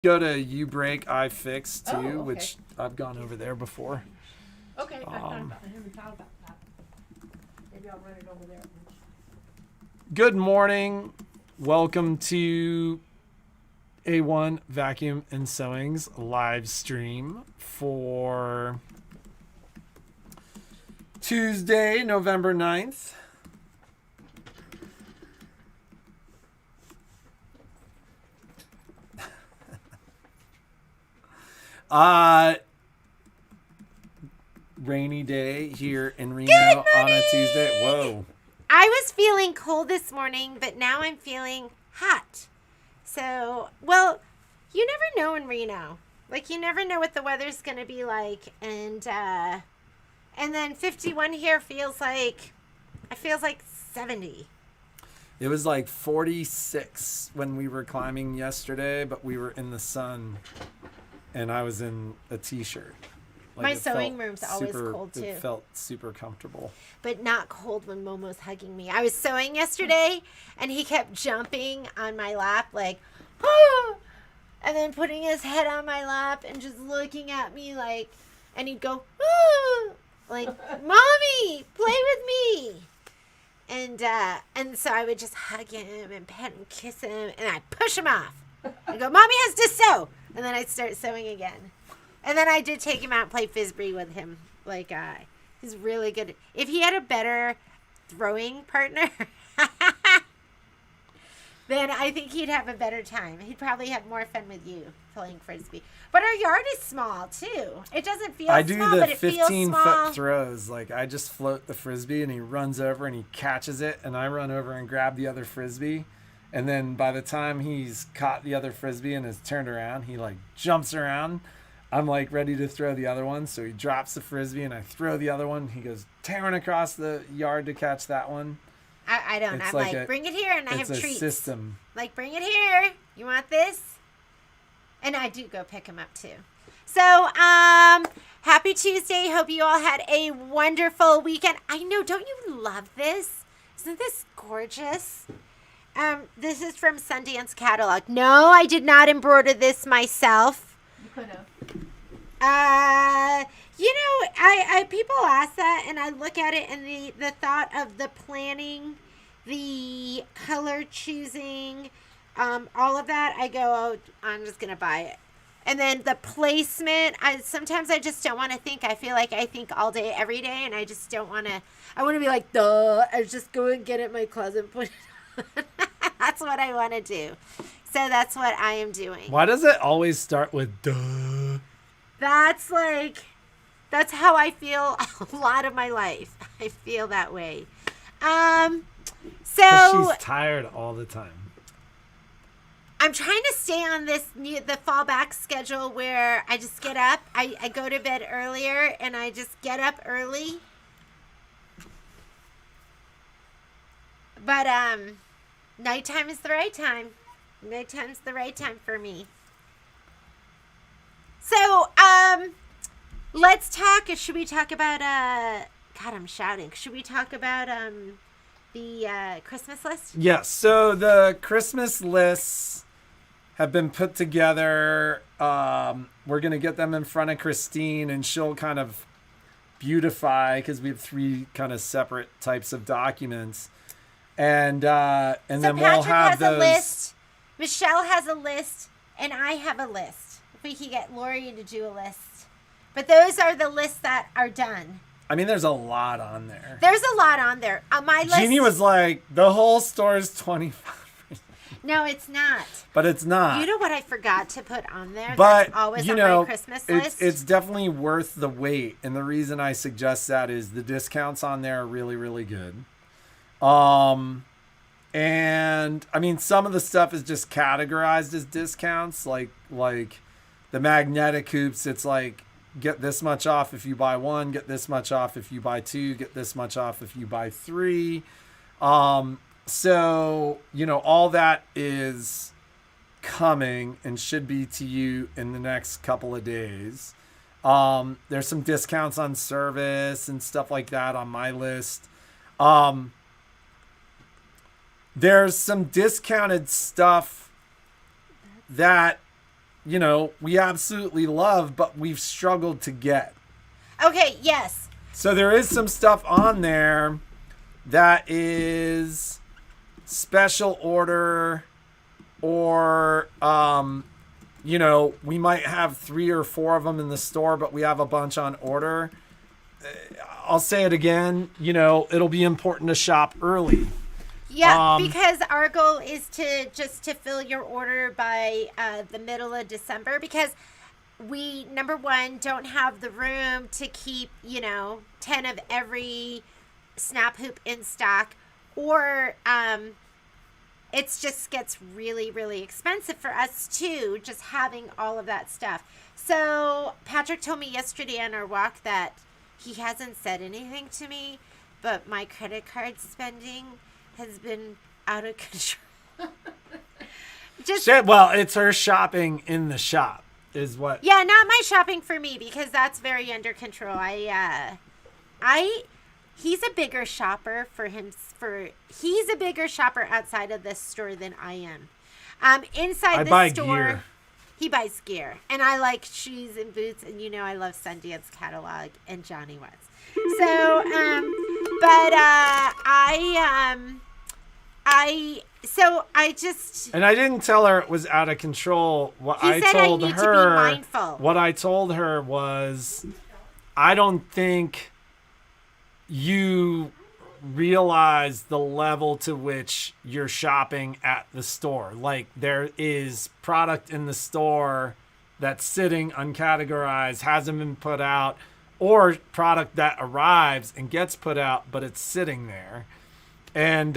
Go to U Break I Fix too, okay. which I've gone over there before. Okay, I haven't thought about that. Maybe I'll run it over there. Good morning. Welcome to A1 Vacuum and Sewing's live stream for Tuesday, November 9th. Rainy day here in Reno on a Tuesday. Whoa. I was feeling cold this morning, but now I'm feeling hot. So, well, you never know in Reno. Like, you never know what the weather's going to be like. And then 51 here feels like 70. It was like 46 when we were climbing yesterday, but we were in the sun and I was in a t-shirt. Like My sewing room's always super, cold too. It felt super comfortable. But not cold when Momo's hugging me. I was sewing yesterday and he kept jumping on my lap like, oh, and then putting his head on my lap and just looking at me like, and he'd go, oh, like, Mommy, play with me. And so I would just hug him and pet and kiss him and I'd push him off. I go, Mommy has to sew. And then I'd start sewing again. And then I did take him out and play Frisbee with him. Like, he's really good. If he had a better throwing partner, then I think he'd have a better time. He'd probably have more fun with you playing Frisbee. But our yard is small, too. It doesn't feel I small, do the but it feels 15-foot small. throws. Like, I just float the Frisbee and he runs over and he catches it. And I run over and grab the other Frisbee. And then by the time he's caught the other Frisbee and is turned around, he, like, jumps around. I'm like ready to throw the other one. So he drops the Frisbee and I throw the other one. He goes tearing across the yard to catch that one. I don't. It's I'm like like, bring it here and I have It's treats. a system. Like, bring it here. You want this? And I do go pick him up too. So, happy Tuesday. Hope you all had a wonderful weekend. I know, don't you love this? Isn't this gorgeous? This is from Sundance Catalog. No, I did not embroider this myself. You could have. I people ask that and I look at it and the thought of the planning, the color choosing, all of that, I go, oh, I'm just going to buy it. And then the placement, sometimes I just don't want to think. I feel like I think all day, every day, and I just don't want to. I want to be like, duh, I just go and get it in my closet and put it on. That's what I want to do. So that's what I am doing. Why does it always start with duh? That's how I feel a lot of my life. I feel that way. So She's tired all the time. I'm trying to stay on the fallback schedule where I just get up. I go to bed earlier and I just get up early. But nighttime is the right time. Nighttime's the right time for me. So, let's talk. Should we talk about, God, I'm shouting. Should we talk about, the, Christmas list? Yes. So the Christmas lists have been put together. We're going to get them in front of Christine and she'll kind of beautify because we have 3 kind of separate types of documents. And then Patrick we'll have has those. a list. Michelle has a list, and I have a list. If we could get Lori to do a list. But those are the lists that are done. I mean, there's a lot on there. There's a lot on there. On my list. Jeannie was like, the whole store is 25%. No, it's not. But it's not. You know what I forgot to put on there? But, that's always you on know, my Christmas list. it's definitely worth the wait. And the reason I suggest that is the discounts on there are really, really good. And I mean, some of the stuff is just categorized as discounts, like the magnetic hoops. It's like, get this much off if you buy 1, get this much off if you buy 2, get this much off if you buy 3. So, you know, all that is coming and should be to you in the next couple of days. There's some discounts on service and stuff like that on my list. There's some discounted stuff that we absolutely love, but we've struggled to get. Okay, yes. So there is some stuff on there that is special order, or we might have 3 or 4 of them in the store, but we have a bunch on order. I'll say it again, it'll be important to shop early. Yeah, because our goal is to fill your order by the middle of December, because we, number one, don't have the room to keep, 10 of every snap hoop in stock, or it just gets really, really expensive for us too, just having all of that stuff. So Patrick told me yesterday on our walk that he hasn't said anything to me, but my credit card spending has been out of control. Well, it's her shopping in the shop is what. Yeah, not my shopping for me, because that's very under control. He's a bigger shopper he's a bigger shopper outside of this store than I am. Inside the store, gear. He buys gear, and I like shoes and boots, and I love Sundance catalog and Johnny Watts. So, And I didn't tell her it was out of control. What I told her, to be mindful. What I told her was, I don't think you realize the level to which you're shopping at the store. Like, there is product in the store that's sitting uncategorized, hasn't been put out, or product that arrives and gets put out, but it's sitting there. And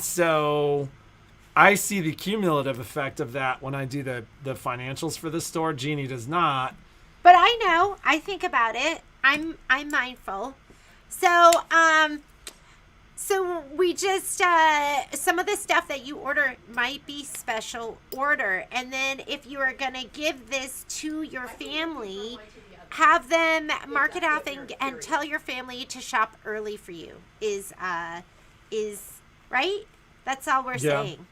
so I see the cumulative effect of that when I do the financials for the store. Jeannie does not. But I know. I think about it. I'm mindful. So we just, some of the stuff that you order might be special order. And then if you are going to give this to your family, have them mark it off and tell your family to shop early for you is right? That's all we're saying.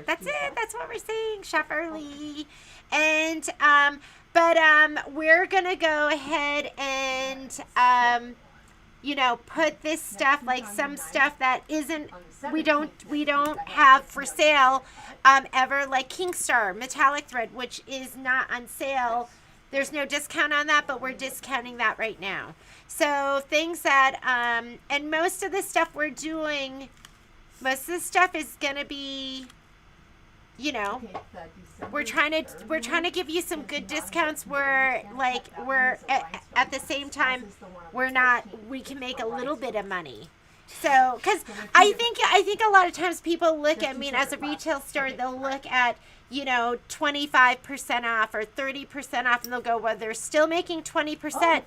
That's it. That's what we're saying. Shop early. And, we're going to go ahead and, put this stuff, like some stuff that we don't have for sale, ever, like Kingstar metallic thread, which is not on sale. There's no discount on that, but we're discounting that right now. So things that, and most of the stuff we're doing, most of the stuff is going to be, we're trying to give you some good discounts where, like, we're at the same time, we can make a little bit of money. So, because I think a lot of times people look at me as a retail store, they'll look at, 25% off or 30% off, and they'll go, well, they're still making 20%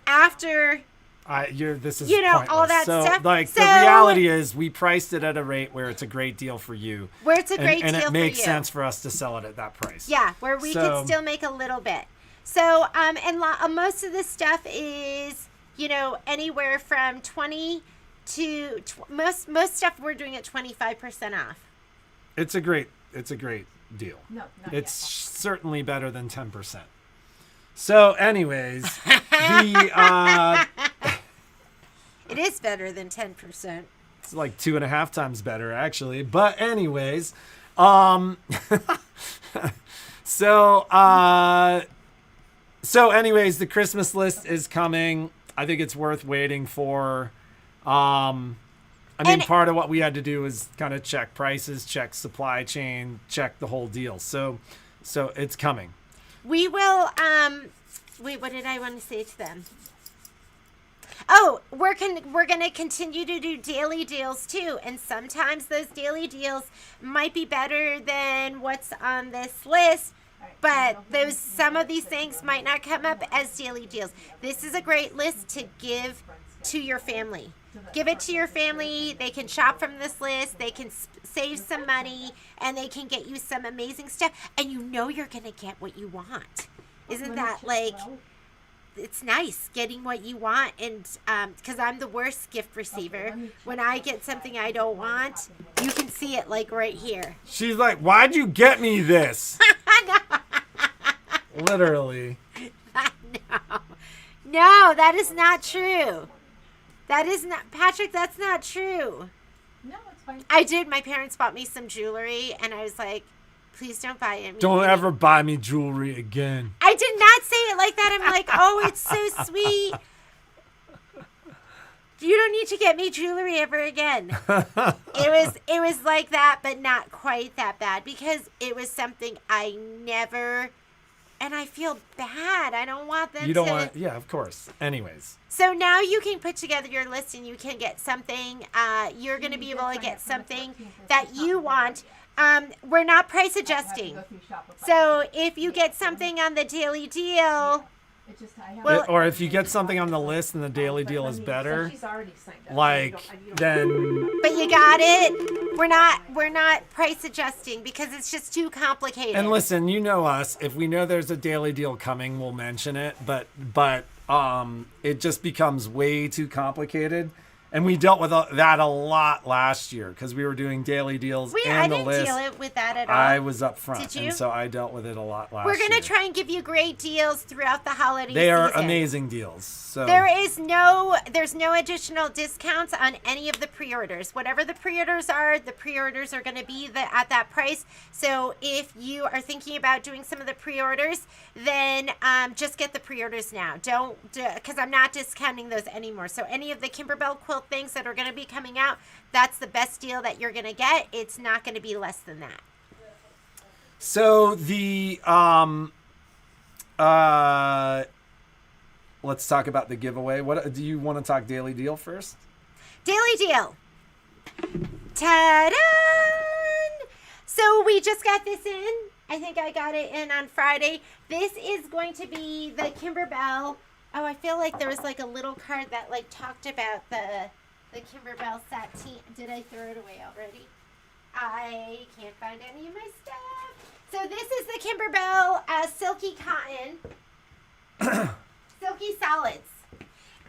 after. This is pointless. All that stuff. The reality is, we priced it at a rate where it's a great deal for you. Where it's a great deal for you. And it makes sense for us to sell it at that price. Yeah, where we can still make a little bit. So, and most of this stuff is, anywhere from 20 to most stuff we're doing at 25% off. It's a great deal. No, it's certainly better than 10%. So, anyways, it is better than 10%. It's like 2.5 times better, actually. But anyways, so anyways, the Christmas list is coming. I think it's worth waiting for. Part of what we had to do is kind of check prices, check supply chain, check the whole deal. So it's coming. We will, wait, what did I want to say to them? Oh, we're going to continue to do daily deals too. And sometimes those daily deals might be better than what's on this list, but some of these things might not come up as daily deals. This is a great list to give to your family. Give it to your family. They can shop from this list. They can save some money, and they can get you some amazing stuff. And you're going to get what you want. Isn't that like... it's nice getting what you want, and because I'm the worst gift receiver. When I get something I don't want, you can see it like right here. She's like, "Why'd you get me this?" Literally. No, that is not true. That is not, Patrick, that's not true. No, it's fine. I did. My parents bought me some jewelry, and I was like, please don't buy it. Don't ever buy me jewelry again. I did not say it like that. I'm like, oh, it's so sweet. You don't need to get me jewelry ever again. It was like that, but not quite that bad, because it was something I never, and I feel bad. I don't want them to. You don't want, yeah, of course. Anyways. So now you can put together your list, and you can get something. You're going to be able to get something that you want. We're not price adjusting. So if you get something on the daily deal, well, or if you get something on the list and the daily deal is better, like, then. But you got it. We're not price adjusting because it's just too complicated. And listen, you know us. If we know there's a daily deal coming, we'll mention it. But it just becomes way too complicated. And we dealt with that a lot last year because we were doing daily deals and the list. I didn't deal with that at all. I was up front. Did you? And so I dealt with it a lot last year. We're going to try and give you great deals throughout the holiday season. They are amazing deals. So there's no additional discounts on any of the pre-orders. Whatever the pre-orders are going to be at that price. So if you are thinking about doing some of the pre-orders, then just get the pre-orders now. Because I'm not discounting those anymore. So any of the Kimberbell quilt things that are going to be coming out, that's the best deal that you're going to get. It's not going to be less than that. So the let's talk about the giveaway. What do you want to talk daily deal first? Daily deal. Ta-da! So we just got this in. I think I got it in on Friday. This is going to be the Kimberbell. Oh, I feel like there was like a little card that like talked about the Kimberbell sateen. Did I throw it away already? I can't find any of my stuff. So this is the Kimberbell Silky Cotton. Silky Solids.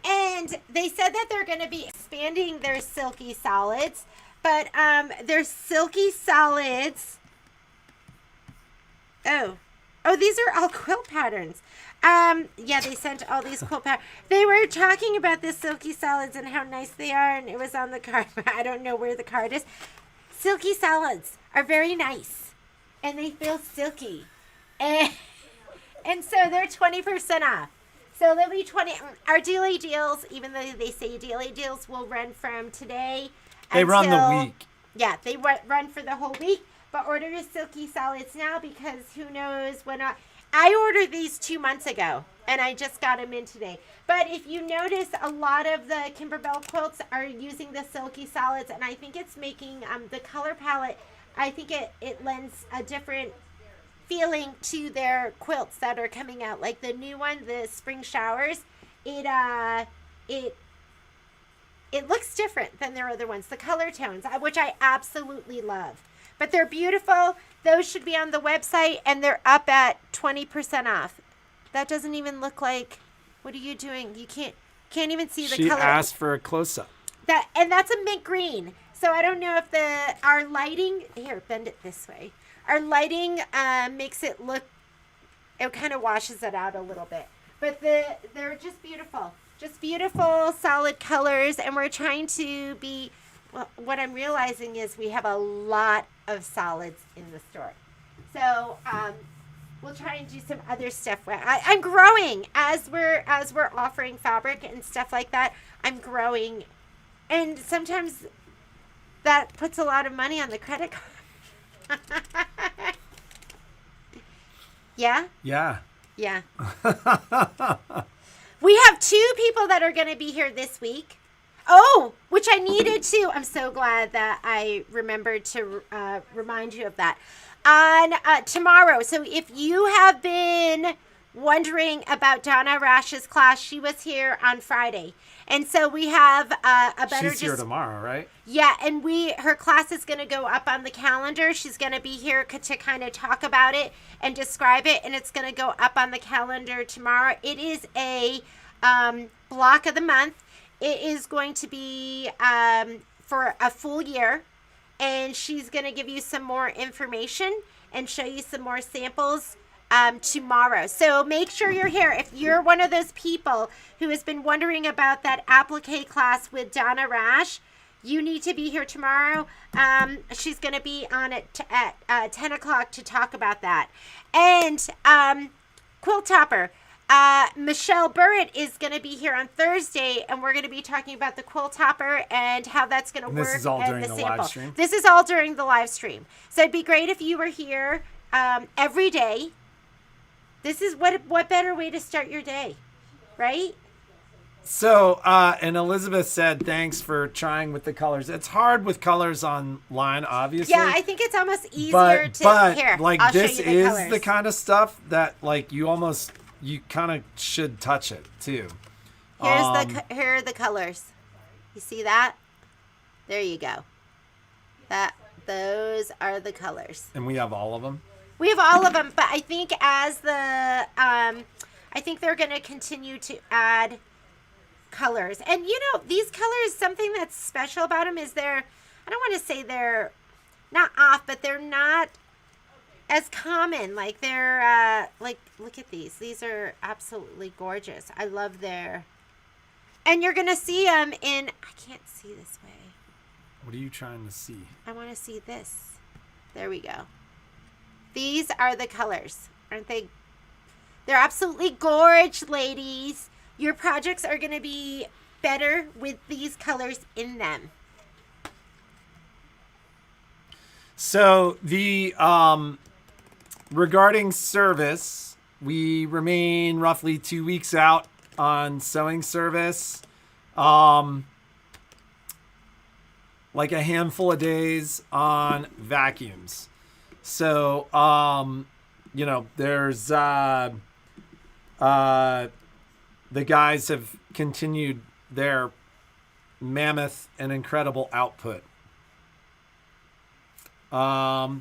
And they said that they're going to be expanding their Silky Solids. But their Silky Solids. Oh, these are all quilt patterns. Yeah, they sent all these quilt patterns. They were talking about the Silky Solids and how nice they are, and it was on the card. I don't know where the card is. Silky Solids are very nice, and they feel silky. And so they're 20% off. So they'll be 20. Our daily deals, even though they say daily deals, will run from today. They run the week. Yeah, they run for the whole week. But order your Silky Solids now, because who knows when I ordered these 2 months ago, and I just got them in today. But if you notice, a lot of the Kimberbell quilts are using the Silky Solids, and I think it's making the color palette, I think it lends a different feeling to their quilts that are coming out. Like the new one, the Spring Showers, it looks different than their other ones. The color tones, which I absolutely love. But they're beautiful. Those should be on the website, and they're up at 20% off. That doesn't even look like. What are you doing? You can't even see the color. She asked for a close-up. That's a mint green. So I don't know if our lighting. Here, bend it this way. Our lighting makes it look. It kind of washes it out a little bit. But they're just beautiful. Just beautiful, solid colors, and we're trying to be. Well, what I'm realizing is we have a lot of solids in the store. So we'll try and do some other stuff. I'm growing as we're offering fabric and stuff like that. I'm growing, and sometimes that puts a lot of money on the credit card. Yeah? Yeah. Yeah. We have 2 people that are going to be here this week. Oh, which I needed to. I'm so glad that I remembered to remind you of that. On tomorrow. So if you have been wondering about Donna Rash's class, she was here on Friday. And so we have a better She's here tomorrow, right? Yeah, and her class is going to go up on the calendar. She's going to be here to kind of talk about it and describe it, and it's going to go up on the calendar tomorrow. It is a block of the month. It is going to be for a full year, and she's going to give you some more information and show you some more samples tomorrow. So make sure you're here. If you're one of those people who has been wondering about that applique class with Donna Rash, you need to be here tomorrow. She's going to be on at 10 o'clock to talk about that. And Quilt Topper, Michelle Burritt is going to be here on Thursday, and we're going to be talking about the Quilt Topper and how that's going to work. This is all during the sample. live stream? This is all during the live stream. So it'd be great if you were here every day. This is what better way to start your day, right? So, and Elizabeth said, thanks for trying with the colors. It's hard with colors online, obviously. Yeah, I think it's almost easier but here. Like, I'll this show you the is colors. the kind of stuff that, like, you kind of should touch it, too. Here are the colors. You see that? There you go. Those are the colors. And we have all of them? We have all of them, but I think I think they're going to continue to add colors. And these colors, something that's special about them is I don't want to say they're not off, but they're not as common. Like they're look at these. These are absolutely gorgeous. I love and you're going to see them I can't see this way. What are you trying to see? I want to see this. There we go. These are the colors, aren't they? They're absolutely gorgeous, ladies. Your projects are going to be better with these colors in them. So the regarding service, we remain roughly 2 weeks out on sewing service. Like a handful of days on vacuums. So, there's, the guys have continued their mammoth and incredible output. How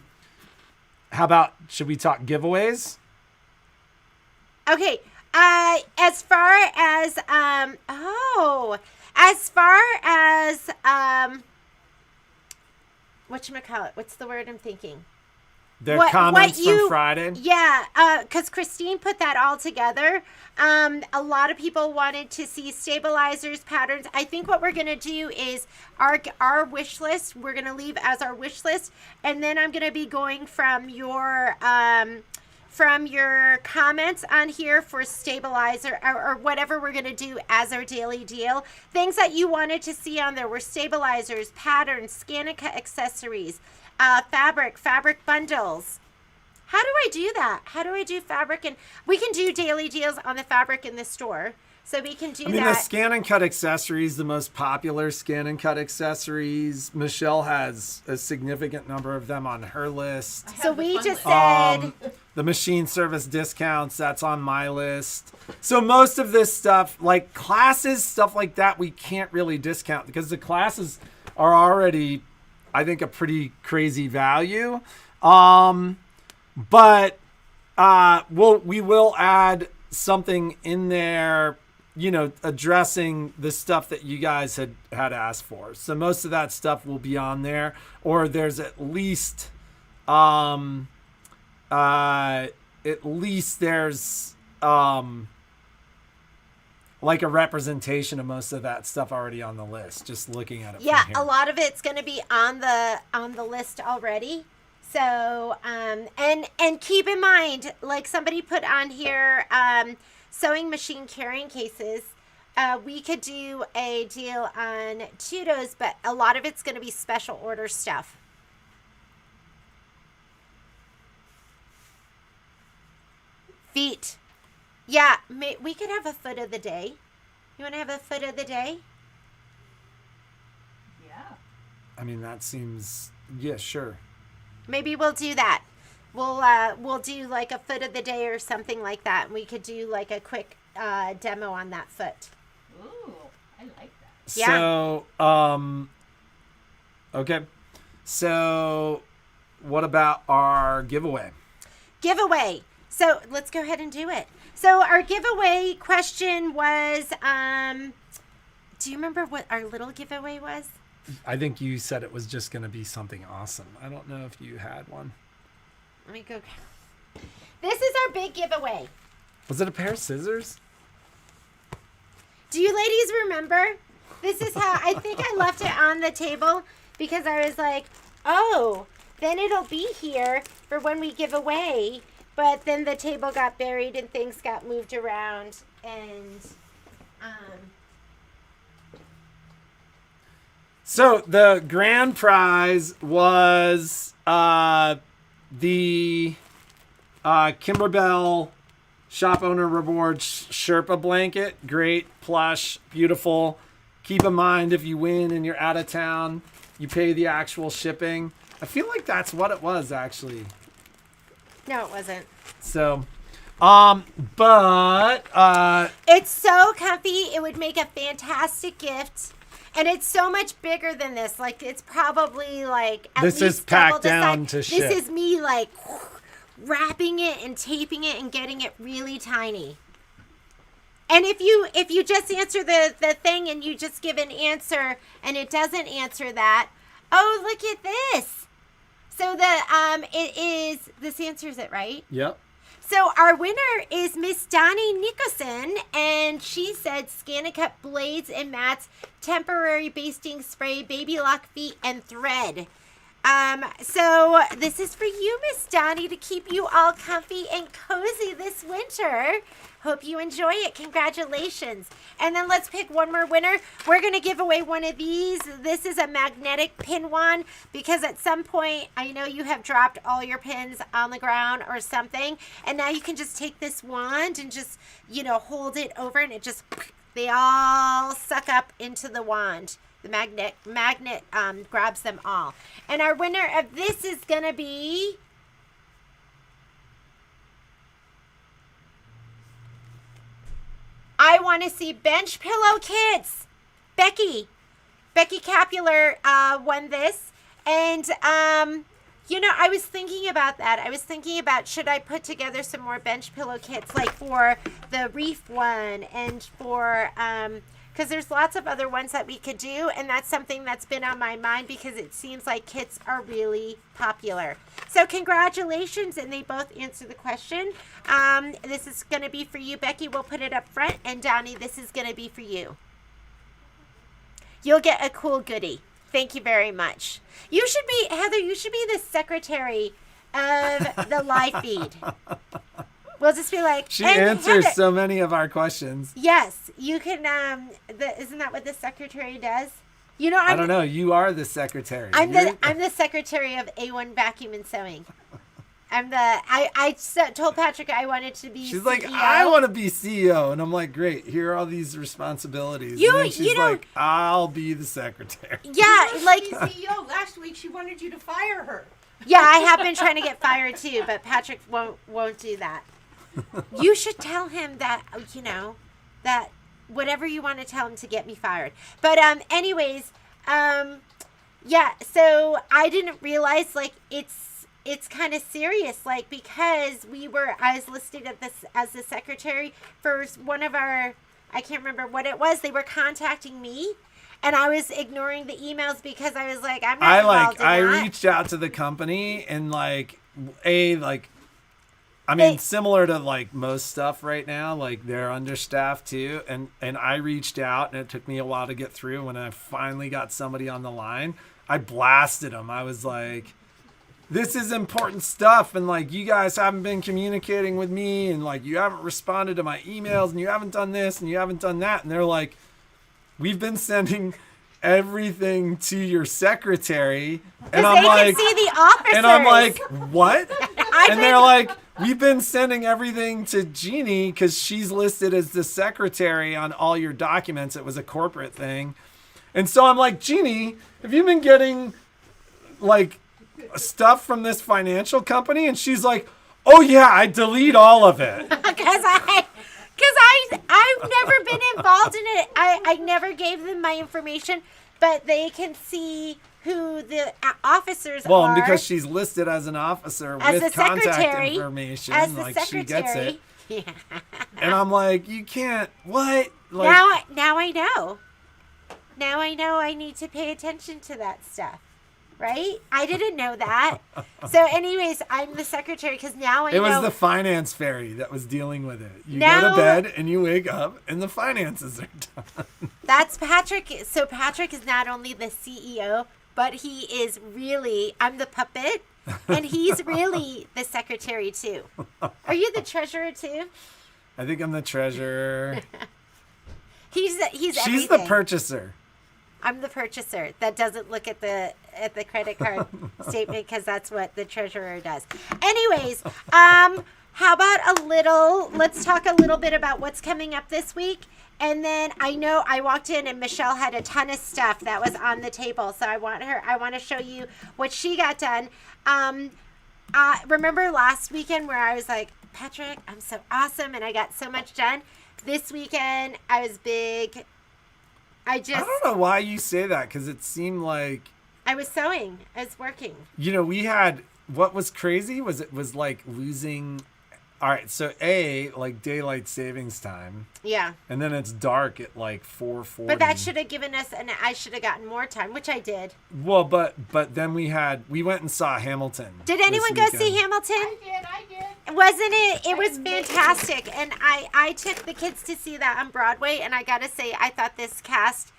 about, should we talk giveaways? Okay. As far as, whatchamacallit, what's the word I'm thinking? Their comments from Friday? Yeah, because Christine put that all together. A lot of people wanted to see stabilizers, patterns. I think what we're going to do is our wish list, we're going to leave as our wish list. And then I'm going to be going from your comments on here for stabilizer or whatever we're going to do as our daily deal. Things that you wanted to see on there were stabilizers, patterns, scan and cut accessories, fabric bundles. How do I do that? How do I do fabric? And we can do daily deals on the fabric in the store. So we can do that. The scan and cut accessories, the most popular scan and cut accessories. Michelle has a significant number of them on her list. So we just said the machine service discounts, that's on my list. So most of this stuff, like classes, stuff like that, we can't really discount because the classes are already, I think, a pretty crazy value. But we will add something in there, addressing the stuff that you guys had asked for. So most of that stuff will be on there, or there's at least there's like a representation of most of that stuff already on the list, just looking at it. Yeah, from here. a lot of it's going to be on the list already. So and keep in mind, like somebody put on here, sewing machine carrying cases. We could do a deal on Tudos, but a lot of it's going to be special order stuff. Feet. Yeah, we could have a foot of the day. You want to have a foot of the day? Yeah. That seems, yeah, sure. Maybe we'll do that. we'll do like a foot of the day or something like that, and we could do like a quick demo on that foot. Ooh, I like that. Yeah. So, okay. So, what about our giveaway? Giveaway. So let's go ahead and do it. So our giveaway question was, do you remember what our little giveaway was? I think you said it was just going to be something awesome. I don't know if you had one. Let me go. This is our big giveaway. Was it a pair of scissors? Do you ladies remember? This is how I think I left it on the table because I was like, oh, then it'll be here for when we give away. But then the table got buried and things got moved around. And So the grand prize was the Kimberbell Shop Owner Rewards Sherpa blanket. Great, plush, beautiful. Keep in mind, if you win and you're out of town, you pay the actual shipping. I feel like that's what it was, actually. no, it wasn't. So, but It's so comfy. It would make a fantastic gift. And it's so much bigger than this. Like, it's probably like at This least is packed double the down size. to ship. This is me like wrapping it and taping it and getting it really tiny. And if you just answer the thing and you just give an answer and it doesn't answer that, oh, look at this. So this answers it, right? yep. So our winner is Miss Donnie Nicholson, and she said ScanNCut blades and mats, temporary basting spray, baby lock feet, and thread. So this is for you, Miss Donnie, to keep you all comfy and cozy this winter. Hope you enjoy it. Congratulations. And then let's pick one more winner. We're going to give away one of these. This is a magnetic pin wand because at some point, I know you have dropped all your pins on the ground or something. And now you can just take this wand and just, hold it over and it just, they all suck up into the wand. The magnet grabs them all. And our winner of this is going to be I Want to See Bench Pillow Kits. Becky Capular won this. And, I was thinking about that. I was thinking about should I put together some more bench pillow kits like for the reef one and for, because there's lots of other ones that we could do. And that's something that's been on my mind because it seems like kits are really popular. So congratulations. And they both answered the question. This is going to be for you, Becky. We'll put it up front. And Donnie, this is going to be for you. You'll get a cool goodie. Thank you very much. You should be, Heather, you should be the secretary of the live feed. We'll just be like, She and answers Heather, so many of our questions. yes, you can, isn't that what the secretary does? I don't know. You are the secretary. I'm the secretary of A1 Vacuum and Sewing. I told Patrick I wanted to be She's CEO. like, I want to be CEO. And I'm like, great. Here are all these responsibilities. And then she's like, I'll be the secretary. Yeah, like, CEO last week, she wanted you to fire her. yeah, I have been trying to get fired too, but Patrick won't do that. You should tell him that, that whatever you want to tell him to get me fired. But anyways, yeah, so I didn't realize like it's kind of serious, like, because I was listed as the secretary for one of our, I can't remember what it was. They were contacting me, and I was ignoring the emails because I was like, I'm not involved in I that. reached out to the company and similar to like most stuff right now, like they're understaffed too. And I reached out and it took me a while to get through. When I finally got somebody on the line, I blasted them. I was like, this is important stuff, and like you guys haven't been communicating with me, and like you haven't responded to my emails, and you haven't done this and you haven't done that. And they're like, we've been sending everything to your secretary. And I'm like, can see the officers. and I'm like, what? And they're like, we've been sending everything to Jeannie because she's listed as the secretary on all your documents. It was a corporate thing. And so I'm like, Jeannie, have you been getting like stuff from this financial company? And she's like, oh yeah, I delete all of it. Because I've never been involved in it. I never gave them my information, but they can see who the officers are. Well, and because she's listed as an officer as with the contact information, as the like she gets it. Yeah. And I'm like, you can't, what? Like, now I know. Now I know I need to pay attention to that stuff. Right? I didn't know that. So anyways, I'm the secretary because now I know. It was the finance fairy that was dealing with it. You go Now- to bed and you wake up and the finances are done. That's Patrick. So Patrick is not only the CEO, but he is really, I'm the puppet, and he's really the secretary too. Are you the treasurer too? I think I'm the treasurer. She's She's everything. the purchaser. I'm the purchaser that doesn't look at the credit card statement because that's what the treasurer does. Anyways, how about let's talk a little bit about what's coming up this week. And then I know I walked in and Michelle had a ton of stuff that was on the table. So I want to show you what she got done. Remember last weekend where I was like, Patrick, I'm so awesome and I got so much done. This weekend I was big. I don't know why you say that, because it seemed like I was sewing. I was working. You know, we had, what was crazy was it was like losing, all right, so like daylight savings time. Yeah. And then it's dark at like 4:40. But that should have given us, and I should have gotten more time, which I did. Well, but then we went and saw Hamilton. Did anyone go see Hamilton? I did. Wasn't it? It was fantastic. And I took the kids to see that on Broadway, and I got to say, I thought this cast,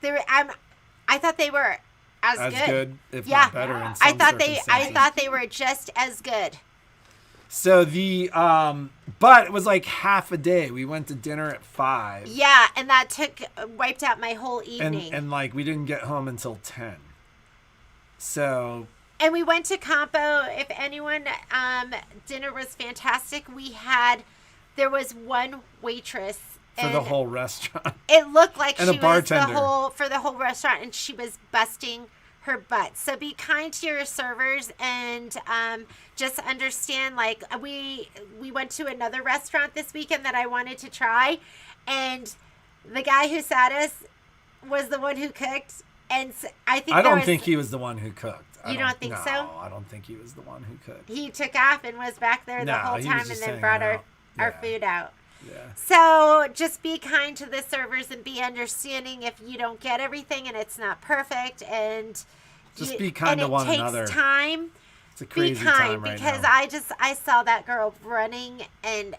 I thought they were as good, if not better. In some I thought they were just as good. So but it was like half a day. We went to dinner at 5. Yeah, and that wiped out my whole evening. And like we didn't get home until 10. So. And we went to Campo. If anyone, dinner was fantastic. There was one waitress. For the whole restaurant. It looked like she was for the whole restaurant, and she was busting her butt. So be kind to your servers, and just understand, like, we went to another restaurant this weekend that I wanted to try, and the guy who sat us was the one who cooked, and I don't think he was the one who cooked. You don't think so? No, I don't think he was the one who cooked. He took off and was back there the whole time, and then brought our food out. Yeah. So just be kind to the servers and be understanding if you don't get everything and it's not perfect, and just be kind to one another. It takes time. It's a crazy time right because now. I saw that girl running, and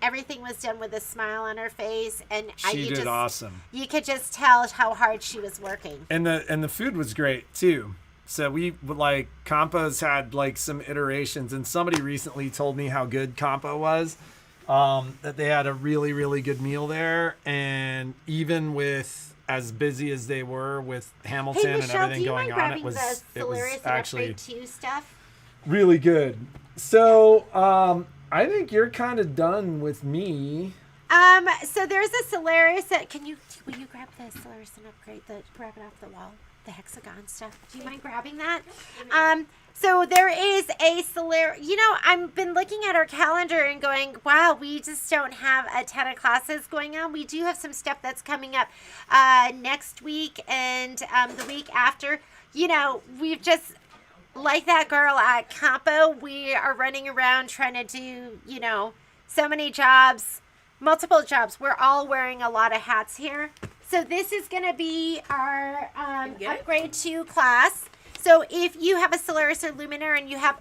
everything was done with a smile on her face, and she did awesome. You could just tell how hard she was working. And the food was great too. So we like Campo's had like some iterations, and somebody recently told me how good Campo was. That they had a really, really good meal there, and even with as busy as they were with Hamilton and everything going on, it was actually stuff? really good. So I think you're kind of done with me. So there's a Solaris that will you grab the Solaris and grab it off the wall, the hexagon stuff? Do you mind grabbing that? So there is a Solaris. You know, I've been looking at our calendar and going, wow, we just don't have a ton of classes going on. We do have some stuff that's coming up next week and the week after. You know, we've just, like that girl at Campo, we are running around trying to do, you know, so many jobs, multiple jobs. We're all wearing a lot of hats here. So this is going to be our Upgrade 2 class. So if you have a Solaris or Luminar and you have,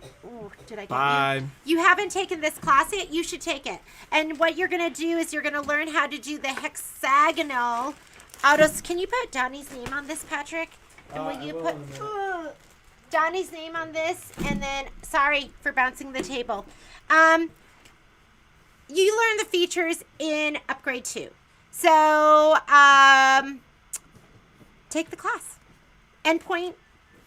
you haven't taken this class yet, you should take it. And what you're going to do is you're going to learn how to do the hexagonal autos. Can you put Donnie's name on this, Patrick? And will you put Donnie's name on this? And then, sorry for bouncing the table. You learn the features in Upgrade 2. So take the class. Endpoint.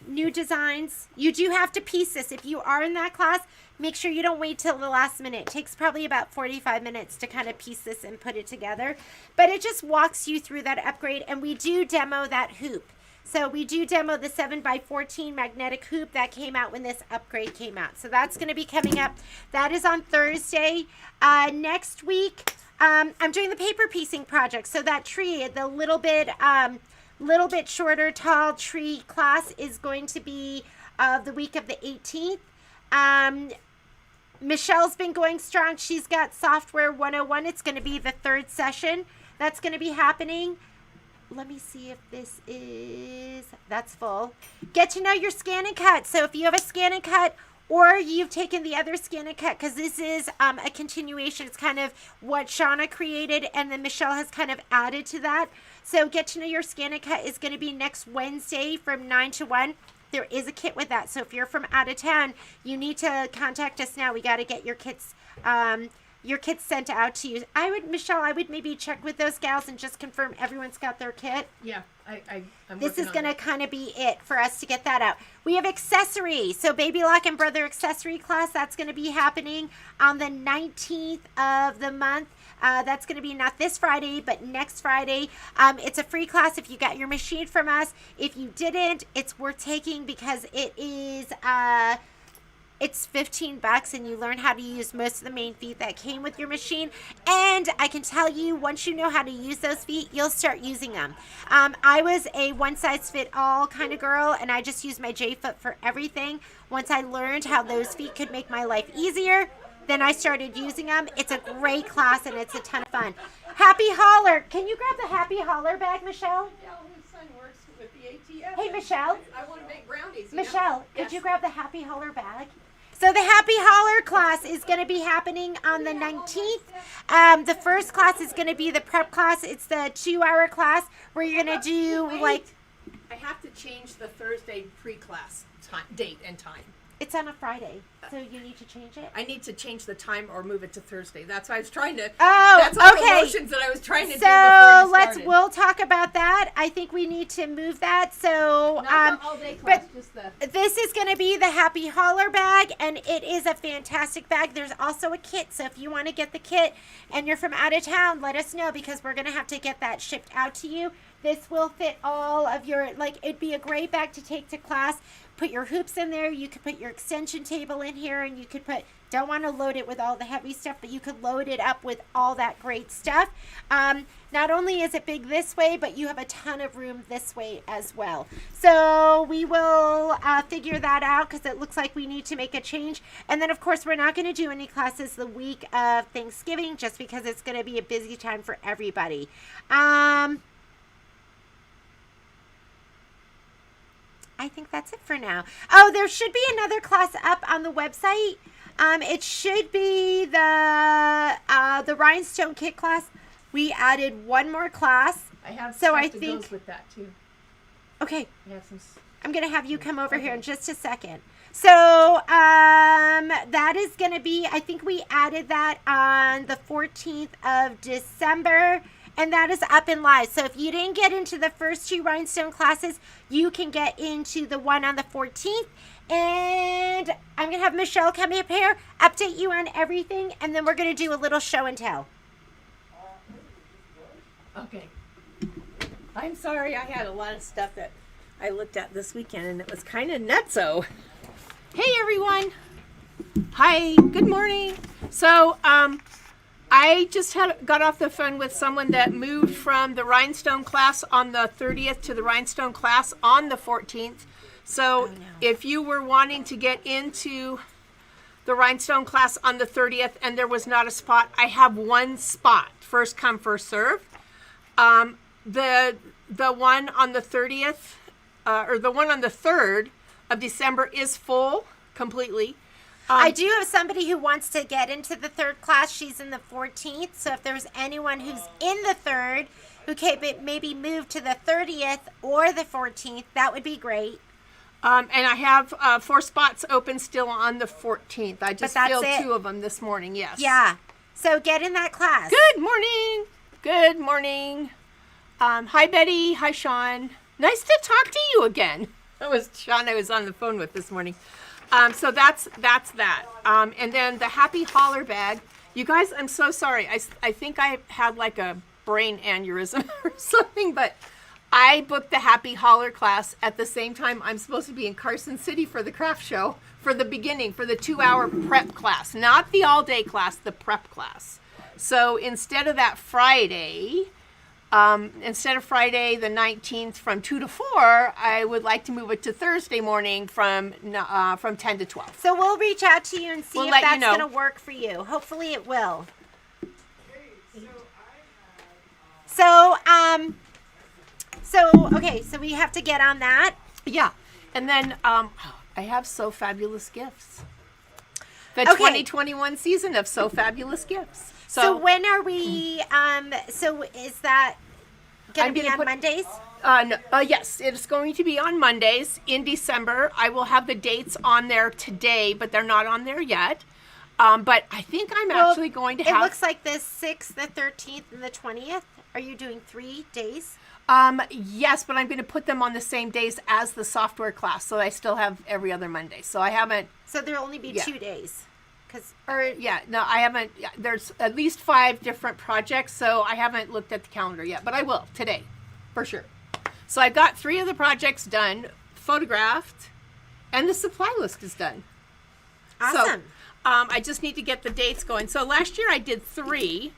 New designs. You do have to piece this. If you are in that class, make sure you don't wait till the last minute. It takes probably about 45 minutes to kind of piece this and put it together. But it just walks you through that upgrade, and we do demo that hoop. So we do demo the 7x14 magnetic hoop that came out when this upgrade came out. So that's going to be coming up. That is on Thursday. Next week, I'm doing the paper piecing project. So that tree, the little bit shorter, tall tree class is going to be the week of the 18th. Michelle's been going strong. She's got Software 101. It's going to be the 3rd session. That's going to be happening. Let me see if this is, that's full. Get to know your scan and cut. So if you have a scan and cut or you've taken the other scan and cut, because this is a continuation. It's kind of what Shauna created and then Michelle has kind of added to that. So get to know your scan and cut is going to be next Wednesday from 9 to 1. There is a kit with that. So if you're from out of town, you need to contact us now. We got to get your kits sent out to you. Michelle, I would maybe check with those gals and just confirm everyone's got their kit. Yeah, I'm This is going to kind of be it for us to get that out. We have Accessory. So Baby Lock and Brother Accessory class, that's going to be happening on the 19th of the month. That's going to be not this Friday, but next Friday. It's a free class if you got your machine from us. If you didn't, it's worth taking because it is... it's $15 and you learn how to use most of the main feet that came with your machine. And I can tell you, once you know how to use those feet, you'll start using them. I was a one-size-fit-all kind of girl, and I just used my J-foot for everything. Once I learned how those feet could make my life easier, then I started using them. It's a great class, and it's a ton of fun. Happy Holler. Can you grab the Happy Holler bag, Michelle? Yeah, his son works with the ATF. Hey, Michelle. I want to make brownies. Michelle, Yes. could you grab the Happy Holler bag? So the Happy Holler class is going to be happening on the 19th. The first class is going to be the prep class. It's the 2-hour class where you're going to do like... I have to change the Thursday pre-class date and time. It's on a Friday, so you need to change it? I need to change the time or move it to Thursday. That's why I was trying to... Oh, that's all okay. the motions that I was trying to do before you started. We'll talk about that. I think we need to move that. So, Not the all-day class, just the... This is going to be the Happy Holler bag, and it is a fantastic bag. There's also a kit, so if you want to get the kit and you're from out of town, let us know because we're going to have to get that shipped out to you. This will fit all of your, it'd be a great bag to take to class. Put your hoops in there. You could put your extension table in here, and you could don't want to load it with all the heavy stuff, but you could load it up with all that great stuff. Not only is it big this way, but you have a ton of room this way as well. So we will figure that out because it looks like we need to make a change. And then, of course, we're not going to do any classes the week of Thanksgiving just because it's going to be a busy time for everybody. I think that's it for now. Oh, there should be another class up on the website. It should be the Rhinestone Kit Class. We added one more class. I have so stuff I that think goes with that too. Okay. I have some. I'm gonna have you come over here in just a second. So that is gonna be. I think we added that on the 14th of December. And that is up and live. So if you didn't get into the first 2 Rhinestone classes, you can get into the one on the 14th. And I'm going to have Michelle come up here, update you on everything, and then we're going to do a little show and tell. Okay. I'm sorry. I had a lot of stuff that I looked at this weekend, and it was kind of nutso. Hey, everyone. Hi. Good morning. So, I just got off the phone with someone that moved from the Rhinestone class on the 30th to the Rhinestone class on the 14th. So if you were wanting to get into the Rhinestone class on the 30th and there was not a spot, I have one spot. First come, first serve. The one on the 30th, or the one on the 3rd of December is full completely. I do have somebody who wants to get into the 3rd class. She's in the 14th. So if there's anyone who's in the 3rd who can maybe move to the 30th or the 14th, that would be great. And I have 4 spots open still on the 14th. I just filled it. 2 of them this morning, yes. Yeah. So get in that class. Good morning. Good morning. Hi, Betty. Hi, Sean. Nice to talk to you again. That was Sean I was on the phone with this morning. So that's that. And then the Happy Holler bag. You guys, I'm so sorry. I think I had like a brain aneurysm or something, but I booked the Happy Holler class at the same time I'm supposed to be in Carson City for the craft show for the beginning, for the 2-hour prep class, not the all-day class, the prep class. So instead of that Friday, instead of Friday the 19th from 2 to 4, I would like to move it to Thursday morning from 10 to 12. So we'll reach out to you and see if that's going to work for you. Hopefully it will. Okay, so we have to get on that. Yeah. And then I have So Fabulous Gifts. The 2021 season of So Fabulous Gifts. So when are we, so is that going to be on Mondays? Yes, it's going to be on Mondays in December. I will have the dates on there today, but they're not on there yet. But I think I'm actually going to have... It looks like the 6th, the 13th, and the 20th. Are you doing 3 days? Yes, but I'm going to put them on the same days as the software class, so I still have every other Monday. So I haven't... So there'll only be 2 days. I haven't... There's at least 5 different projects, so I haven't looked at the calendar yet, but I will today, for sure. So I've got 3 of the projects done, photographed, and the supply list is done. Awesome. So, I just need to get the dates going. So last year I did 3.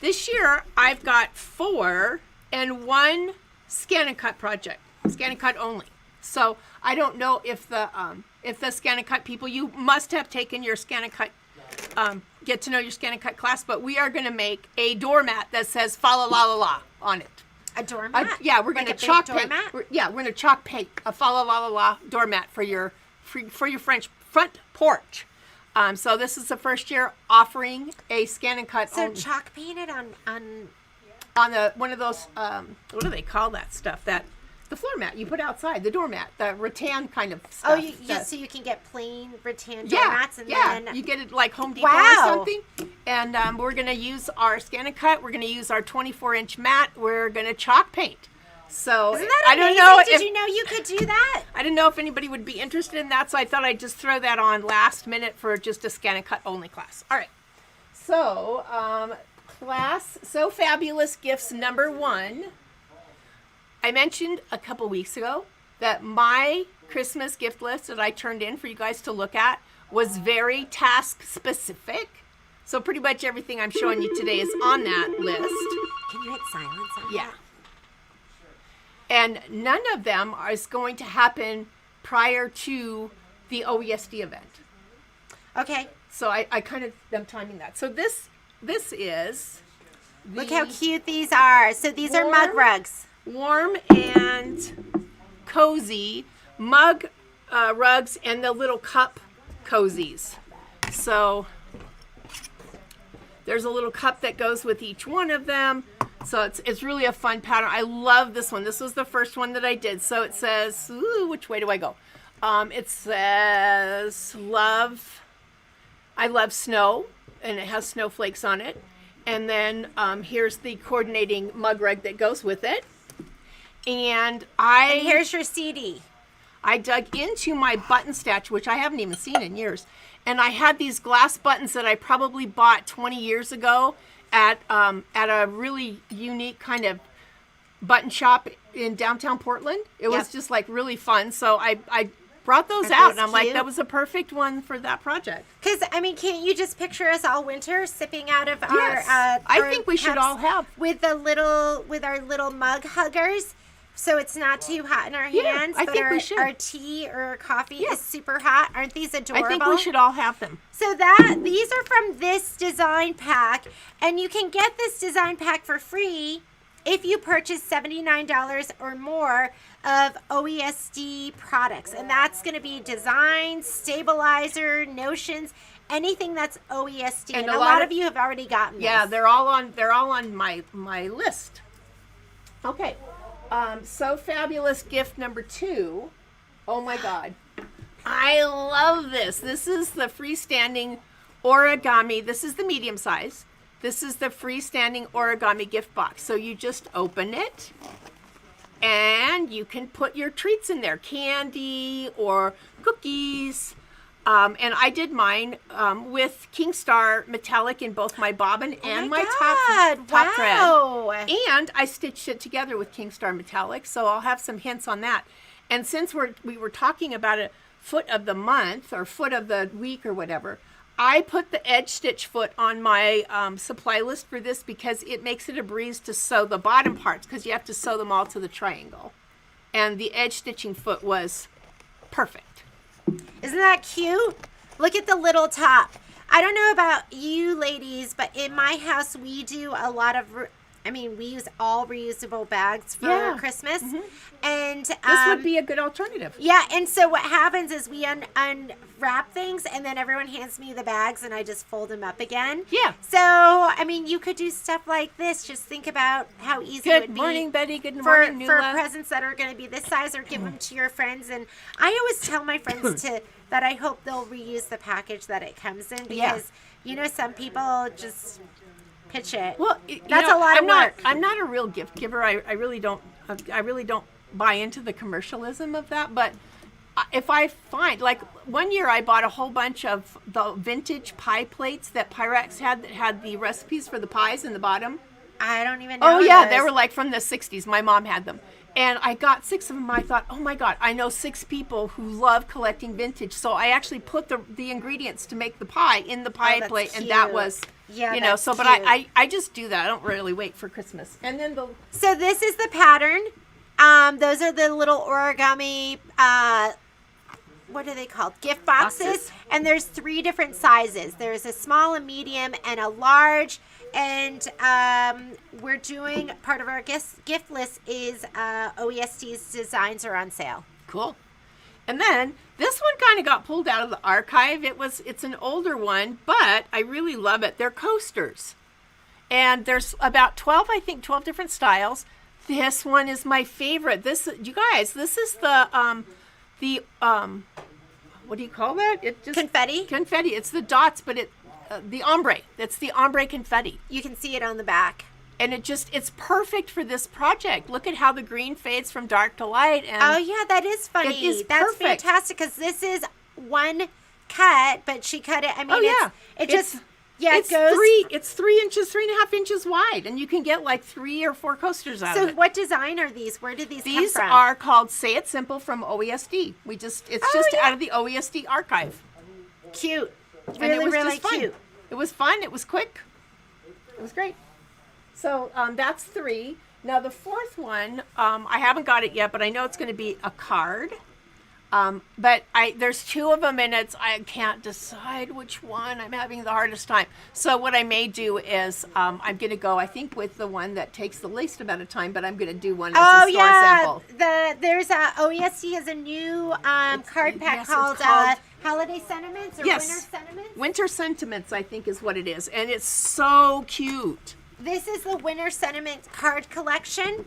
This year I've got 4 and 1 scan and cut project, scan and cut only. So I don't know if the scan and cut people, you must have taken your scan and cut, get to know your scan and cut class, but we are going to make a doormat that says fa la la la la on it. A doormat? Yeah, we're going to chalk paint. We're going to chalk paint a fa la la la la doormat for your French front porch. So this is the first year offering a scan and cut. So chalk painted on the one of those what do they call that stuff? The floor mat you put outside, the doormat, the rattan kind of stuff. Oh, so you can get plain rattan doormats and then you get it like Home Depot or something. And we're going to use our scan and cut. We're going to use our 24-inch mat. We're going to chalk paint. So isn't that amazing? I don't know. Did you know you could do that? I didn't know if anybody would be interested in that, so I thought I'd just throw that on last minute for just a scan and cut only class. All right. So class So Fabulous Gifts number 1. I mentioned a couple weeks ago that my Christmas gift list that I turned in for you guys to look at was very task specific. So pretty much everything I'm showing you today is on that list. Can you hit silence on Yeah. that? And none of them is going to happen prior to the OESD event. Okay. So I kind of am timing that. So this is... Look how cute these are. So these are mug rugs. Warm and cozy mug rugs and the little cup cozies. So there's a little cup that goes with each one of them. So it's really a fun pattern. I love this one. This was the first one that I did. So it says, ooh, which way do I go? It says I love snow, and it has snowflakes on it. And then here's the coordinating mug rug that goes with it. And here's your CD. I dug into my button stash, which I haven't even seen in years. And I had these glass buttons that I probably bought 20 years ago at a really unique kind of button shop in downtown Portland. It was just like really fun. So I brought those out, and I'm like, that was a perfect one for that project. Because, I mean, can't you just picture us all winter sipping out of I think we should all have. With our little mug huggers. So it's not too hot in our hands, I think we should. Our tea or our coffee is super hot. Aren't these adorable? I think we should all have them. So these are from this design pack, and you can get this design pack for free if you purchase $79 or more of OESD products. And that's going to be designs, stabilizer, notions, anything that's OESD. And a lot of you have already gotten this. Yeah, they're all on my list. Okay. So Fabulous gift number 2. Oh my God. I love this. This is the freestanding origami. This is the medium size. This is the freestanding origami gift box. So you just open it and you can put your treats in there. Candy or cookies. And I did mine with Kingstar metallic in both my bobbin and my top thread. And I stitched it together with Kingstar metallic, so I'll have some hints on that. And since we were talking about a foot of the month or foot of the week or whatever, I put the edge stitch foot on my supply list for this because it makes it a breeze to sew the bottom parts because you have to sew them all to the triangle. And the edge stitching foot was perfect. Isn't that cute? Look at the little top. I don't know about you ladies, but in my house we do a lot of, we use all reusable bags for Christmas. Mm-hmm. And this would be a good alternative. Yeah, and so what happens is we unwrap things and then everyone hands me the bags and I just fold them up again. Yeah. So, you could do stuff like this. Just think about how easy it would be. Good morning, Betty. Good morning, Nuala. For presents that are going to be this size, or give them to your friends. And I always tell my friends that I hope they'll reuse the package that it comes in because, some people just pitch it. Well, that's a lot of work. I'm not a real gift giver. I really don't buy into the commercialism of that, but if I find, like one year I bought a whole bunch of the vintage pie plates that Pyrex had that had the recipes for the pies in the bottom. I don't even know. Oh yeah, they were like from the 60s. My mom had them. And I got 6 of them. I thought, oh my God, I know 6 people who love collecting vintage. So I actually put the ingredients to make the pie in the pie plate. Cute. And that was, but I just do that. I don't really wait for Christmas. And then So this is the pattern. Those are the little origami, what are they called? Gift boxes. And there's 3 different sizes. There's a small, a medium, and a large. And we're doing, part of our gift list is OEST's designs are on sale. Cool. And then this one kind of got pulled out of the archive. It's an older one, but I really love it. They're coasters. And there's about 12 different styles. This one is my favorite. This is the what do you call that? Confetti. Confetti. It's the dots, but the ombre. That's the ombre confetti. You can see it on the back. And it's perfect for this project. Look at how the green fades from dark to light. And oh yeah, that is funny. It is That's perfect. Fantastic because this is one cut, but she cut it. It's 3 inches, 3.5 inches wide, and you can get like 3 or 4 coasters out of it. So what design are these? Where did these come from? These are called Say It Simple from OESD. Out of the OESD archive. Cute. Really, and it was really cute. It was fun. It was quick. It was great. So that's 3. Now the 4th one, I haven't got it yet, but I know it's going to be a card. But there's 2 of them, and I can't decide which one. I'm having the hardest time. So what I may do is I'm going to go, I think, with the one that takes the least amount of time, but I'm going to do one as a store sample. There's OESD has a new card pack called Holiday Sentiments or Winter Sentiments? Winter Sentiments, I think, is what it is. And it's so cute. This is the Winter Sentiment card collection.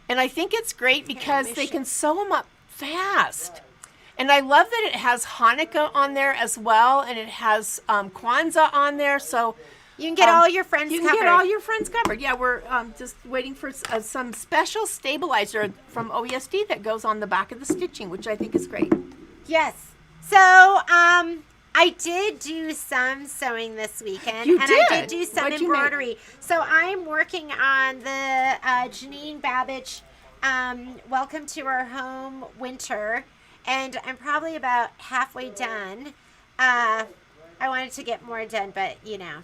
And I think it's great because they can sew them up fast. And I love that it has Hanukkah on there as well, and it has Kwanzaa on there, so you can get all your friends covered. You can get all your friends covered. Yeah, we're just waiting for some special stabilizer from OESD that goes on the back of the stitching, which I think is great. Yes. So I did do some sewing this weekend. I did do some embroidery. So I'm working on the Janine Babbage Welcome to Our Home Winter. And I'm probably about halfway done. I wanted to get more done, but you know.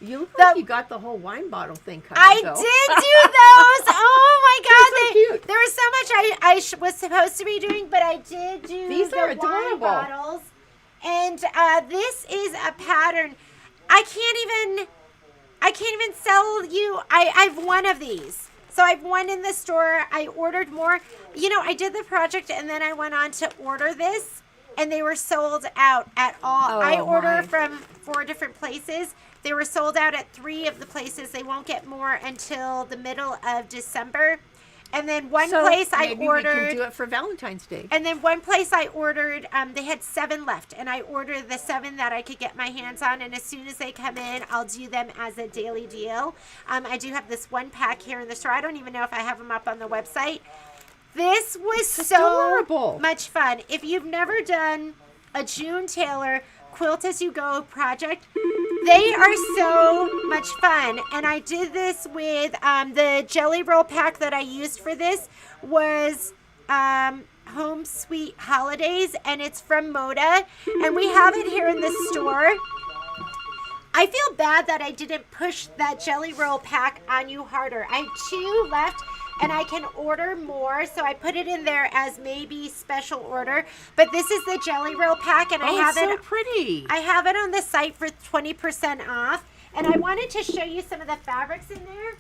You look like you got the whole wine bottle thing covered. I did do those. Oh my God, so cute. There was so much I was supposed to be doing, but I did do These are wine adorable. bottles. And this is a pattern. I can't even sell you. I've one of these. So I've one in the store. I ordered more. You know, I did the project and then I went on to order this and they were sold out at all. I ordered from 4 different places. They were sold out at 3 of the places. They won't get more until the middle of December. And then one place I ordered. Maybe we can do it for Valentine's Day. And then one place I ordered, they had 7 left. And I ordered the 7 that I could get my hands on. And as soon as they come in, I'll do them as a daily deal. I do have this one pack here in the store. I don't even know if I have them up on the website. This was so adorable. Much fun. If you've never done a June Taylor Quilt As You Go project. They are so much fun. And I did this with the jelly roll pack that I used for this was Home Sweet Holidays, and it's from Moda. And we have it here in the store. I feel bad that I didn't push that jelly roll pack on you harder. I have 2 left, and I can order more, so I put it in there as maybe special order. But this is the jelly roll pack, and I have it's so pretty. I have it on the site for 20% off, and I wanted to show you some of the fabrics in there.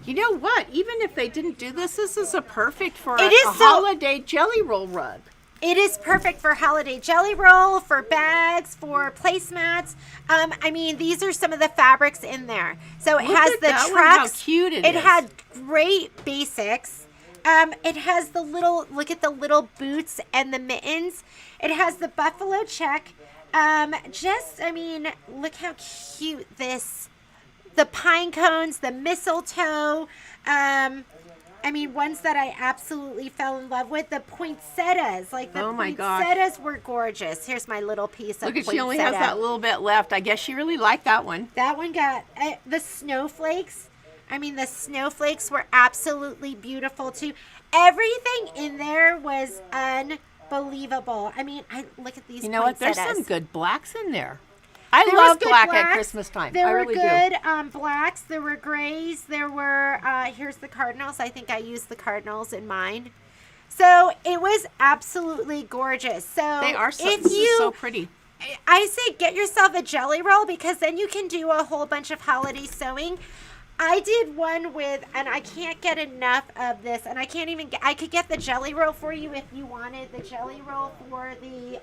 You know what? Even if they didn't do this, this is a perfect for It a is so- holiday jelly roll rug. It is perfect for holiday jelly roll, for bags, for placemats. I mean, these are some of the fabrics in there. So it Look has at the that one, trucks. how cute it It is. had great basics. It has the little, look at the little boots and the mittens. It has the buffalo check. I mean, look how cute the pine cones, the mistletoe. I mean, ones that I absolutely fell in love with. The poinsettias. Like, the Oh my gosh. poinsettias were gorgeous. Here's my little piece of Look at poinsettia. she only has that little bit left. I guess she really liked that one. That one got the snowflakes. I mean, the snowflakes were absolutely beautiful, too. Everything in there was unbelievable. I mean, look at these You know what? There's poinsettias. some good blacks in there. I There love was good black at blacks. Christmas time. There I were really good do. blacks. There were grays. There were, here's the cardinals. I think I used the cardinals in mine. So it was absolutely gorgeous. So They are so, if this you, is so pretty. I say get yourself a jelly roll, because then you can do a whole bunch of holiday sewing. I did one with, and I can't get enough of this, and I can't even get, I could get the jelly roll for you if you wanted the jelly roll for the,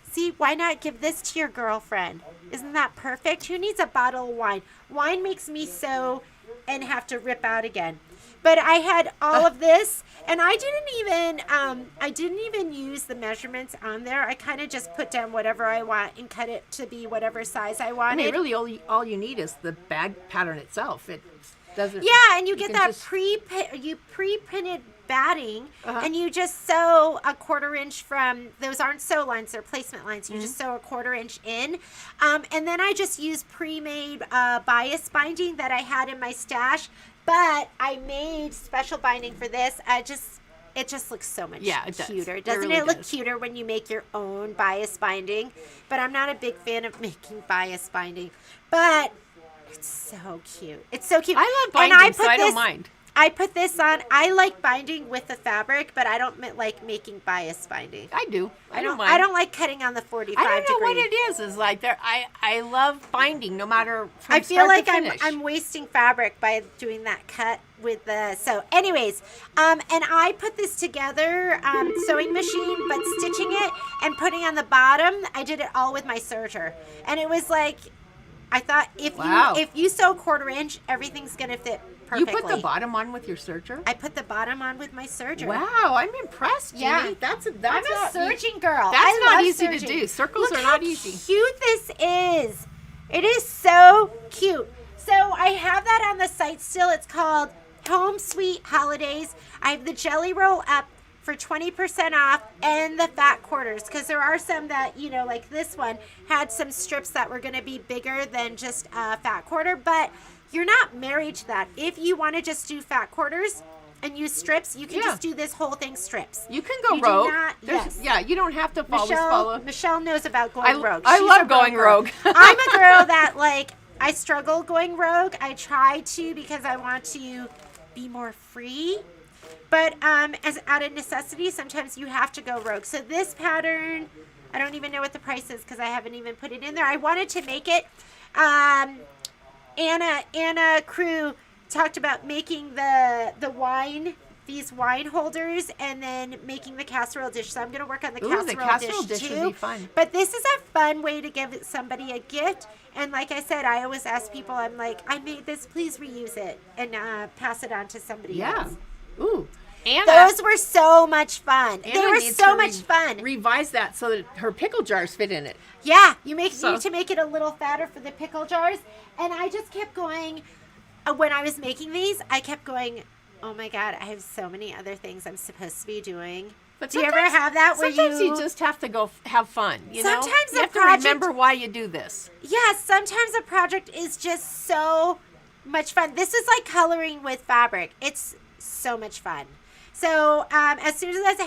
see, why not give this to your girlfriend? Isn't that perfect? Who needs a bottle of wine? Wine makes me sew and have to rip out again. But I had all of this, and I didn't even use the measurements on there. I kind of just put down whatever I want and cut it to be whatever size I I wanted. mean, really, all you need is the bag pattern itself. It doesn't. Yeah, and you get can that just- pre-printed batting, Uh-huh. and you just sew a 1/4 inch from, those aren't sew lines, they're placement lines. You just sew a 1/4 inch in. And then I just use pre-made bias binding that I had in my stash, but I made special binding for this. It just looks so much Yeah, it does. cuter. It Doesn't really it look does. cuter when you make your own bias binding? But I'm not a big fan of making bias binding. But it's so cute. It's so cute. I love And binding, so put I don't this- mind. I put this on. I like binding with the fabric, but I don't like making bias binding. I do. I don't mind. I don't like cutting on the 45 I don't know degree. what it is. Is like there. I love binding, no matter. From I feel start like to finish. I'm wasting fabric by doing that cut with the, so anyways, and I put this together, sewing machine, but stitching it and putting on the bottom, I did it all with my serger. And it was like, I thought Wow. if you sew 1/4 inch, everything's going to fit You perfectly. put the bottom on with your serger. I put the bottom on with my serger. Wow, I'm impressed, Jeannie. Yeah. That's I'm not a serging girl. That's I not love easy to serging. do. Circles Look are how not easy. cute this is. It is so cute. So I have that on the site still. It's called Home Sweet Holidays. I have the jelly roll up for 20% off and the fat quarters, because there are some that, like this one had some strips that were going to be bigger than just a fat quarter, but you're not married to that. If you want to just do fat quarters and use strips, you can Yeah. just do this whole thing strips. You can go You do rogue. not- There's- yes. Yeah, you don't have to always follow. Michelle knows about going rogue. I She's love a going girl. rogue. I'm a girl that, I struggle going rogue. I try to, because I want to be more free. But as out of necessity, sometimes you have to go rogue. So this pattern, I don't even know what the price is because I haven't even put it in there. I wanted to make it. Anna Crew talked about making the wine, these wine holders, and then making the casserole dish. So I'm going to work on the casserole dish would too. be fun. But this is a fun way to give somebody a gift. And like I said, I always ask people, I'm like, I made this, please reuse it and pass it on to somebody Yeah. else. Ooh. Anna, Those were so much fun. They Anna were needs so to much fun. Revise that so that her pickle jars fit in it. Yeah, you need So- to make it a little fatter for the pickle jars. And I just kept going, when I was making these, I kept going, oh my God, I have so many other things I'm supposed to be doing But Do you ever have that where sometimes you just have to go have fun, you know? Sometimes You a have to project- remember why you do this. Yeah, sometimes a project is just so much fun. This is like coloring with fabric. It's so much fun. So as soon as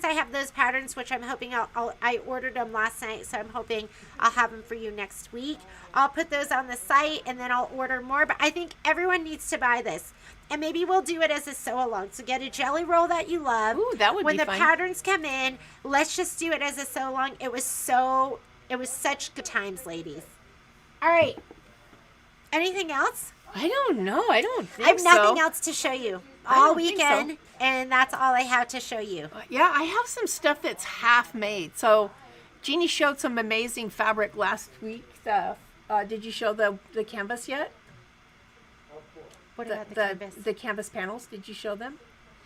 I have those patterns, which I'm hoping I ordered them last night, so I'm hoping I'll have them for you next week. I'll put those on the site and then I'll order more. But I think everyone needs to buy this, and maybe we'll do it as a sew along. So get a jelly roll that you love. Ooh, that would when be the fun. patterns come in, let's just do it as a sew along. It was such good times, ladies. All right. Anything else? I don't know. I don't think I have nothing so. else to show you I all don't think so. weekend, and that's all I have to show you. Yeah, I have some stuff that's half made. So Jeannie showed some amazing fabric last week. Did you show the canvas yet? What about the canvas? The canvas panels, did you show them?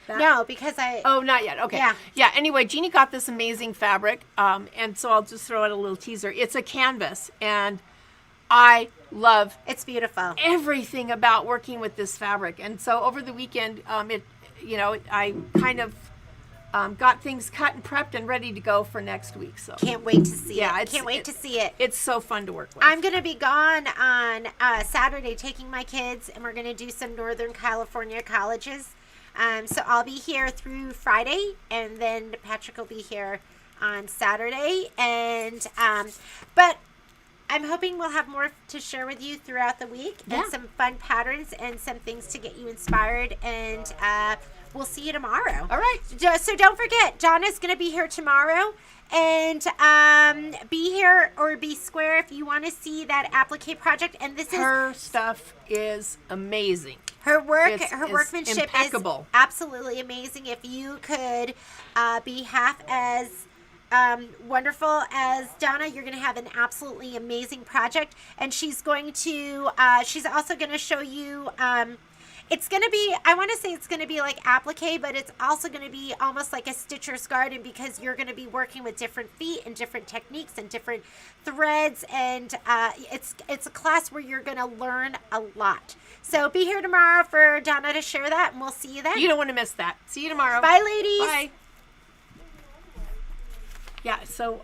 That? No, because I. Oh, not yet. Okay. Yeah. Yeah. Anyway, Jeannie got this amazing fabric, and so I'll just throw out a little teaser. It's a canvas, and I love It's beautiful. everything about working with this fabric. And so over the weekend, I kind of got things cut and prepped and ready to go for next week. So Can't wait to see Yeah, it. Can't wait to see it. it's so fun to work with. I'm going to be gone on Saturday taking my kids, and we're going to do some Northern California colleges. So I'll be here through Friday, and then Patrick will be here on Saturday. And but I'm hoping we'll have more to share with you throughout the week, Yeah. and some fun patterns and some things to get you inspired. And we'll see you tomorrow. All right. So don't forget, Donna's going to be here tomorrow. And be here or be square if you want to see that applique project. And this is Her stuff is amazing. her work. It's Workmanship impeccable. is absolutely amazing. If you could be half as wonderful as Donna, you're going to have an absolutely amazing project. And she's going to. She's also going to show you. It's going to be, I want to say it's going to be like applique, but it's also going to be almost like a stitcher's garden, because you're going to be working with different feet and different techniques and different threads. And it's a class where you're going to learn a lot. So be here tomorrow for Donna to share that, and we'll see you then. You don't want to miss that. See you tomorrow. Bye, ladies. Bye. Yeah, so